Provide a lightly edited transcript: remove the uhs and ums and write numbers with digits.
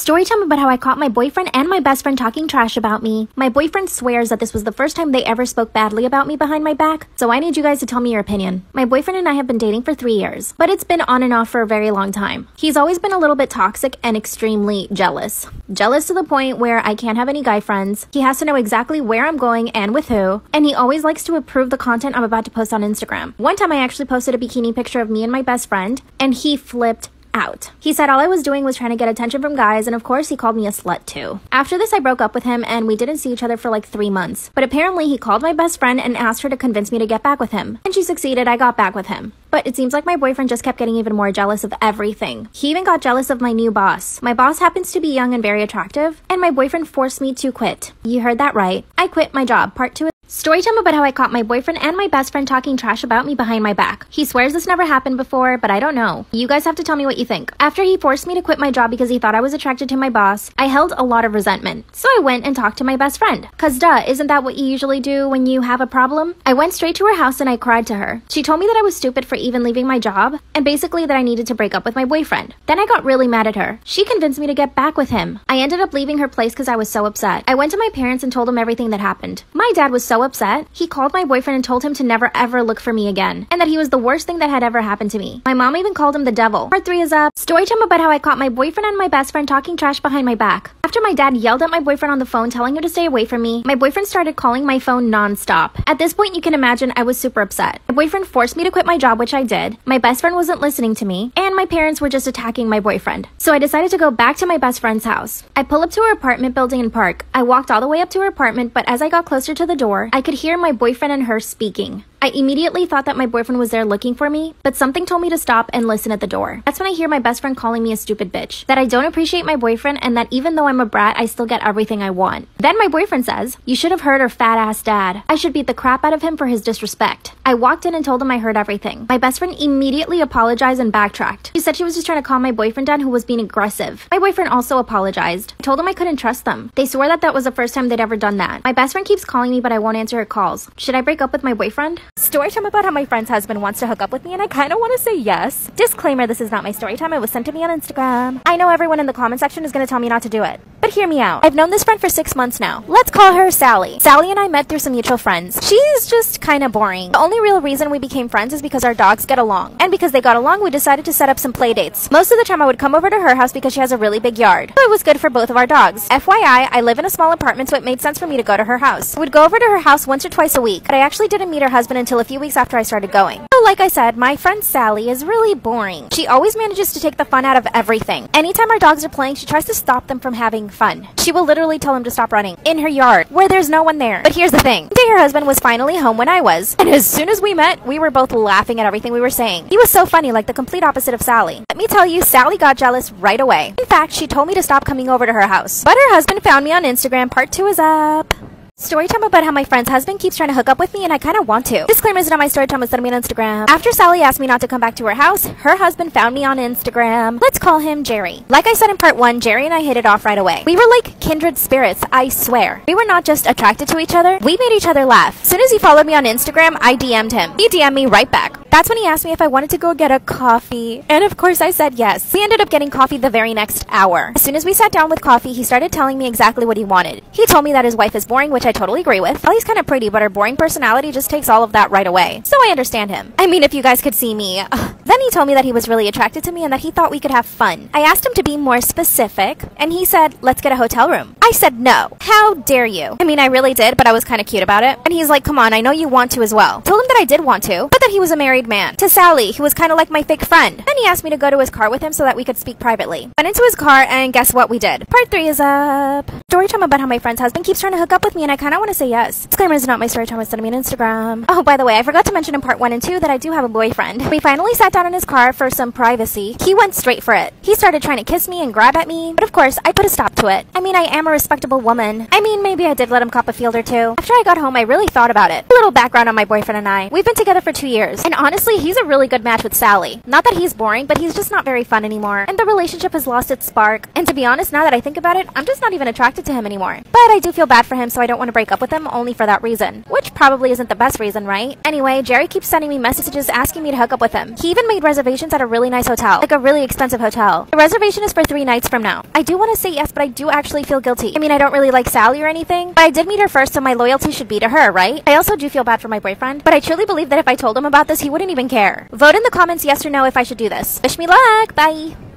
Story time about how I caught my boyfriend and my best friend talking trash about me. My boyfriend swears that this was the first time they ever spoke badly about me behind my back, so I need you guys to tell me your opinion. My boyfriend and I have been dating for 3 years, but it's been on and off for a very long time. He's always been a little bit toxic and extremely jealous. Jealous to the point where I can't have any guy friends. He has to know exactly where I'm going and with who, and he always likes to approve the content I'm about to post on Instagram. One time I actually posted a bikini picture of me and my best friend, and he flipped out. He said all I was doing was trying to get attention from guys, and of course he called me a slut too. After this, I broke up with him and we didn't see each other for like 3 months. But apparently he called my best friend and asked her to convince me to get back with him. And she succeeded. I got back with him. But it seems like my boyfriend just kept getting even more jealous of everything. He even got jealous of my new boss. My boss happens to be young and very attractive, and my boyfriend forced me to quit. You heard that right. I quit my job. Part 2. Storytime about how I caught my boyfriend and my best friend talking trash about me behind my back. He swears this never happened before, but I don't know. You guys have to tell me what you think. After he forced me to quit my job because he thought I was attracted to my boss, I held a lot of resentment. So I went and talked to my best friend. Cause duh, isn't that what you usually do when you have a problem? I went straight to her house and I cried to her. She told me that I was stupid for even leaving my job, and basically that I needed to break up with my boyfriend. Then I got really mad at her. She convinced me to get back with him. I ended up leaving her place because I was so upset. I went to my parents and told them everything that happened. My dad was so upset. He called my boyfriend and told him to never ever look for me again, and that he was the worst thing that had ever happened to me. My mom even called him the devil. Part 3 is up. Storytime about how I caught my boyfriend and my best friend talking trash behind my back. After my dad yelled at my boyfriend on the phone telling him to stay away from me, my boyfriend started calling my phone non-stop. At this point, you can imagine I was super upset. My boyfriend forced me to quit my job, which I did. My best friend wasn't listening to me, and my parents were just attacking my boyfriend. So I decided to go back to my best friend's house. I pull up to her apartment building and park. I walked all the way up to her apartment, but as I got closer to the door, I could hear my boyfriend and her speaking. I immediately thought that my boyfriend was there looking for me, but something told me to stop and listen at the door. That's when I hear my best friend calling me a stupid bitch, that I don't appreciate my boyfriend, and that even though I'm a brat, I still get everything I want. Then my boyfriend says, "You should have heard her fat ass dad. I should beat the crap out of him for his disrespect." I walked in and told him I heard everything. My best friend immediately apologized and backtracked. She said she was just trying to calm my boyfriend down, who was being aggressive. My boyfriend also apologized. I told him I couldn't trust them. They swore that that was the first time they'd ever done that. My best friend keeps calling me, but I won't answer her calls. Should I break up with my boyfriend? Storytime about how my friend's husband wants to hook up with me, and I kind of want to say yes. Disclaimer, this is not my story time. It was sent to me on Instagram. I know everyone in the comment section is going to tell me not to do it, but hear me out. I've known this friend for 6 months now. Let's call her Sally. Sally and I met through some mutual friends. She's just kind of boring. The only real reason we became friends is because our dogs get along. And because they got along, we decided to set up some play dates. Most of the time I would come over to her house because she has a really big yard. So it was good for both of our dogs. FYI, I live in a small apartment, so it made sense for me to go to her house. I would go over to her house once or twice a week, but I actually didn't meet her husband until a few weeks after I started going. So like I said, my friend Sally is really boring. She always manages to take the fun out of everything. Anytime our dogs are playing, she tries to stop them from having fun. She will literally tell them to stop running in her yard where there's no one there. But here's the thing. One day her husband was finally home when I was, and as soon as we met, we were both laughing at everything we were saying. He was so funny, like the complete opposite of Sally. Let me tell you, Sally got jealous right away. In fact, she told me to stop coming over to her house. But her husband found me on Instagram. Part 2 is up. Storytime about how my friend's husband keeps trying to hook up with me, and I kind of want to. Disclaimer, is not my storytime, was sent me on Instagram. After Sally asked me not to come back to her house, her husband found me on Instagram. Let's call him Jerry. Like I said in part 1, Jerry and I hit it off right away. We were like kindred spirits, I swear. We were not just attracted to each other, we made each other laugh. As soon as he followed me on Instagram, I DM'd him. He DM'd me right back. That's when he asked me if I wanted to go get a coffee. And of course I said yes. We ended up getting coffee the very next hour. As soon as we sat down with coffee, he started telling me exactly what he wanted. He told me that his wife is boring, which I totally agree with. Sally's kind of pretty, but her boring personality just takes all of that right away. So I understand him. I mean, if you guys could see me. Then he told me that he was really attracted to me and that he thought we could have fun. I asked him to be more specific, and he said, "Let's get a hotel room." I said no. How dare you? I mean, I really did, but I was kind of cute about it. And he's like, "Come on, I know you want to as well." Told him that I did want to, but that he was a married man. To Sally, who was kind of like my fake friend. Then he asked me to go to his car with him so that we could speak privately. Went into his car, and guess what we did? Part 3 is up. Storytime about how my friend's husband keeps trying to hook up with me, and I kind of want to say yes. Disclaimer, is not my storytime, was sent me on Instagram. Oh, by the way, I forgot to mention in part 1 and 2 that I do have a boyfriend. We finally sat down in his car for some privacy. He went straight for it. He started trying to kiss me and grab at me, but of course, I put a stop to it. I mean, I am a respectable woman. I mean, maybe I did let him cop a field or two. After I got home, I really thought about it. A little background on my boyfriend and I. We've been together for 2 years, and honestly, he's a really good match with Sally. Not that he's boring, but he's just not very fun anymore, and the relationship has lost its spark. And to be honest, now that I think about it, I'm just not even attracted to him anymore. But I do feel bad for him, so I don't want want to break up with him only for that reason. Which probably isn't the best reason, right? Anyway, Jerry keeps sending me messages asking me to hook up with him. He even made reservations at a really nice hotel, like a really expensive hotel. The reservation is for 3 nights from now. I do want to say yes, but I do actually feel guilty. I mean, I don't really like Sally or anything, but I did meet her first, so my loyalty should be to her, right? I also do feel bad for my boyfriend, but I truly believe that if I told him about this, he wouldn't even care. Vote in the comments yes or no if I should do this. Wish me luck! Bye!